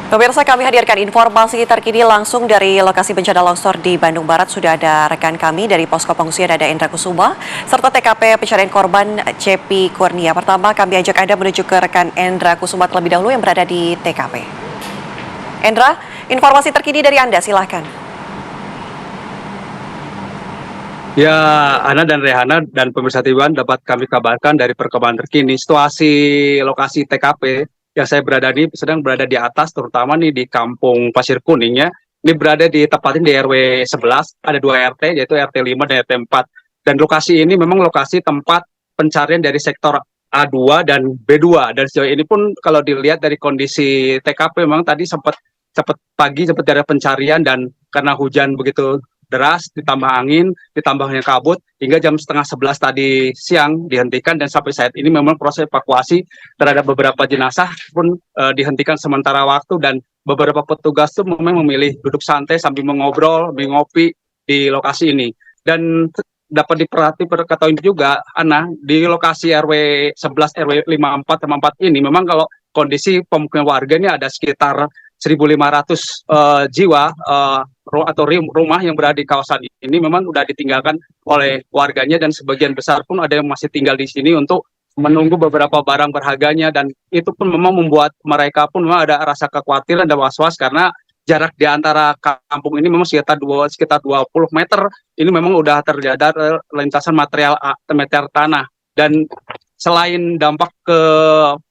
Pemirsa, kami hadirkan informasi terkini langsung dari lokasi bencana longsor di Bandung Barat. Sudah ada rekan kami dari Posko Pengungsian, ada Endra Kusuma, serta TKP pencarian korban Cepi Kurnia. Pertama, kami ajak Anda menuju ke rekan Endra Kusuma terlebih dahulu yang berada di TKP. Endra, informasi terkini dari Anda, silahkan. Ya, Ana dan Rehana dan pemirsa Tiwan dapat kami kabarkan dari perkembangan terkini situasi lokasi TKP yang saya berada di sedang berada di atas, terutama nih di Kampung Pasir Kuning ya. Ini berada di tepatnya di RW 11, ada 2 RT yaitu RT 5 dan RT 4. Dan lokasi ini memang lokasi tempat pencarian dari sektor A2 dan B2. Dan sejauh ini pun kalau dilihat dari kondisi TKP memang tadi sempat pagi sempat ada pencarian dan karena hujan begitu deras, ditambah angin, ditambahnya kabut, hingga jam setengah 11 tadi siang dihentikan dan sampai saat ini memang proses evakuasi terhadap beberapa jenazah pun dihentikan sementara waktu dan beberapa petugas tuh memang memilih duduk santai sambil mengobrol, mengopi di lokasi ini. Dan dapat ketahui juga, Ana, di lokasi RW 11, RW 54, 54 ini memang kalau kondisi pemukiman warga ini ada sekitar 1.500 jiwa atau rumah yang berada di kawasan ini memang sudah ditinggalkan oleh warganya dan sebagian besar pun ada yang masih tinggal di sini untuk menunggu beberapa barang berharganya dan itu pun memang membuat mereka pun memang ada rasa kekhawatiran dan was-was karena jarak di antara kampung ini memang sekitar 20 meter ini memang sudah terjadi lintasan material tanah dan selain dampak ke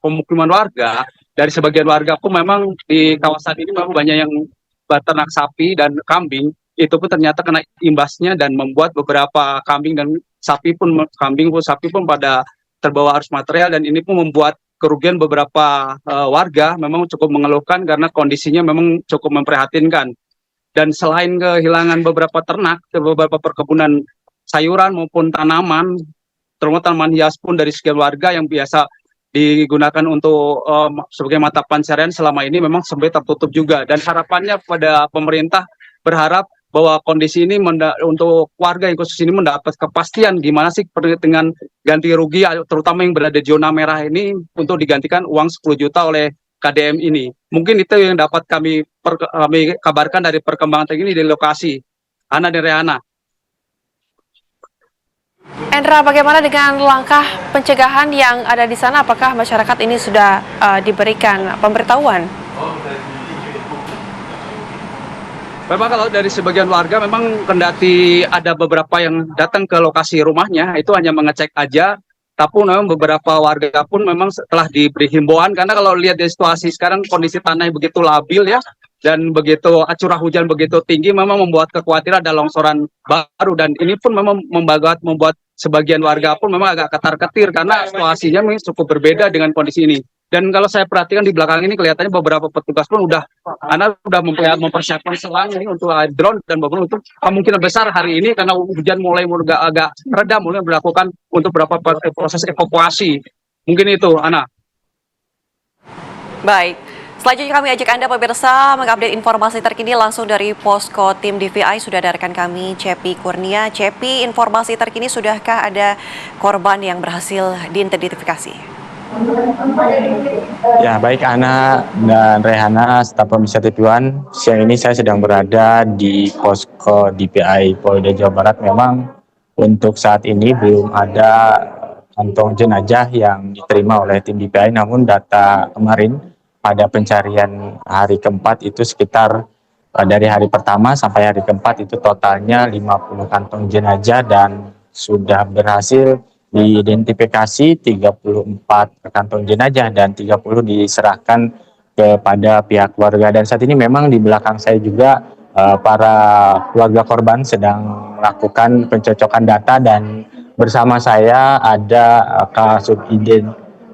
pemukiman warga dari sebagian warga pun memang di kawasan ini memang banyak yang beternak sapi dan kambing itu pun ternyata kena imbasnya dan membuat beberapa kambing dan sapi pun sapi pun pada terbawa arus material dan ini pun membuat kerugian beberapa warga memang cukup mengeluhkan karena kondisinya memang cukup memprihatinkan dan selain kehilangan beberapa ternak beberapa perkebunan sayuran maupun tanaman terutama tanaman hias pun dari sekian warga yang biasa digunakan untuk sebagai mata pencarian selama ini memang sampai tertutup juga dan harapannya pada pemerintah berharap bahwa kondisi ini untuk warga yang khusus ini mendapat kepastian gimana sih dengan ganti rugi terutama yang berada di zona merah ini untuk digantikan uang 10 juta oleh KDM ini. Mungkin itu yang dapat kami kabarkan dari perkembangan terkini di lokasi. Ana dan Rehana. Endra, bagaimana dengan langkah pencegahan yang ada di sana? Apakah masyarakat ini sudah diberikan pemberitahuan? Memang kalau dari sebagian warga memang kendati ada beberapa yang datang ke lokasi rumahnya itu hanya mengecek aja, tapi memang beberapa warga pun memang setelah diberi himbauan karena kalau lihat di situasi sekarang kondisi tanah begitu labil ya dan begitu curah hujan begitu tinggi memang membuat kekhawatiran ada longsoran baru dan ini pun memang membuat sebagian warga pun memang agak ketar-ketir karena situasinya memang cukup berbeda dengan kondisi ini. Dan kalau saya perhatikan di belakang ini kelihatannya beberapa petugas pun udah mempersiapkan selang ini untuk drone dan beberapa untuk kemungkinan besar hari ini karena hujan mulai agak reda mulai dilakukan untuk beberapa proses evakuasi. Mungkin itu, Ana. Baik. Selanjutnya kami ajak Anda pemirsa mengupdate informasi terkini langsung dari Posko Tim DVI. Sudah ada rekan kami Cepi Kurnia. Cepi, informasi terkini sudahkah ada korban yang berhasil diidentifikasi? Ya, baik Ana dan Rehana, staf pemirsa TV1. Siang ini saya sedang berada di Posko DPI Polda Jawa Barat. Memang untuk saat ini belum ada kantong jenazah yang diterima oleh tim DPI, namun data kemarin pada pencarian hari keempat itu sekitar dari hari pertama sampai hari keempat itu totalnya 50 kantong jenazah dan sudah berhasil diidentifikasi 34 kantong jenazah dan 30 diserahkan kepada pihak keluarga. Dan saat ini memang di belakang saya juga para keluarga korban sedang melakukan pencocokan data dan bersama saya ada Kasubdid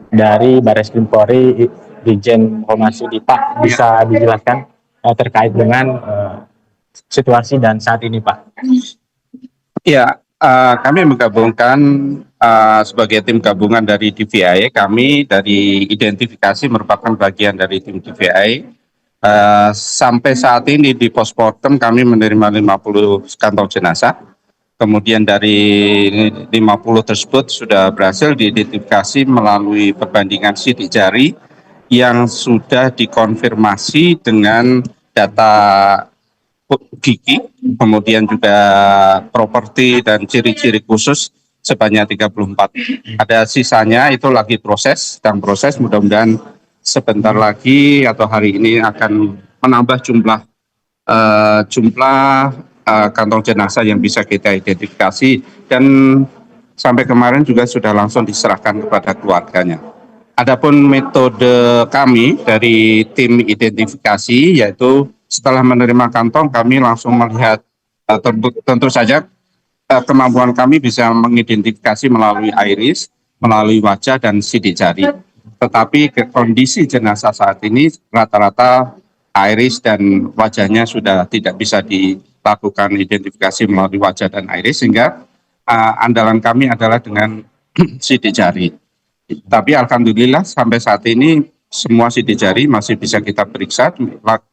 dari Barreskrim Polri Brigjen Muhammad Sudi. Pak, bisa dijelaskan terkait dengan situasi dan saat ini, Pak? Ya, kami menggabungkan sebagai tim gabungan dari DVI. Kami dari identifikasi merupakan bagian dari tim DVI. Sampai saat ini di Posportem kami menerima 50 kantong jenazah. Kemudian dari 50 tersebut sudah berhasil diidentifikasi melalui perbandingan sidik jari yang sudah dikonfirmasi dengan data gigi, kemudian juga properti dan ciri-ciri khusus sebanyak 34. Ada sisanya itu lagi sedang proses, mudah-mudahan sebentar lagi atau hari ini akan menambah jumlah kantong jenazah yang bisa kita identifikasi, dan sampai kemarin juga sudah langsung diserahkan kepada keluarganya. Adapun metode kami dari tim identifikasi, yaitu setelah menerima kantong kami langsung melihat, tentu saja kemampuan kami bisa mengidentifikasi melalui iris, melalui wajah dan sidik jari. Tetapi kondisi jenazah saat ini rata-rata iris dan wajahnya sudah tidak bisa dilakukan identifikasi melalui wajah dan iris, sehingga andalan kami adalah dengan sidik jari. Tapi alhamdulillah sampai saat ini semua sidik jari masih bisa kita periksa,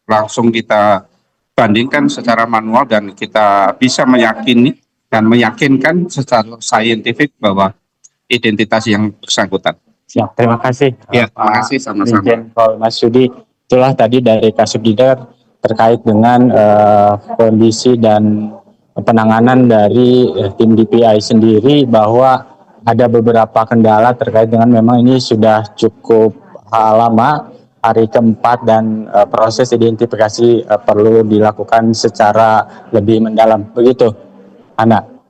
langsung kita bandingkan secara manual, dan kita bisa meyakini dan meyakinkan secara saintifik bahwa identitas yang bersangkutan. Siap, terima kasih. Ya, terima kasih sama-sama. Dirjen Pol Mas Yudi. Itulah tadi dari Kasubditer terkait dengan kondisi dan penanganan dari tim DPI sendiri, bahwa ada beberapa kendala terkait dengan memang ini sudah cukup lama, hari keempat, dan proses identifikasi perlu dilakukan secara lebih mendalam. Begitu, Ana.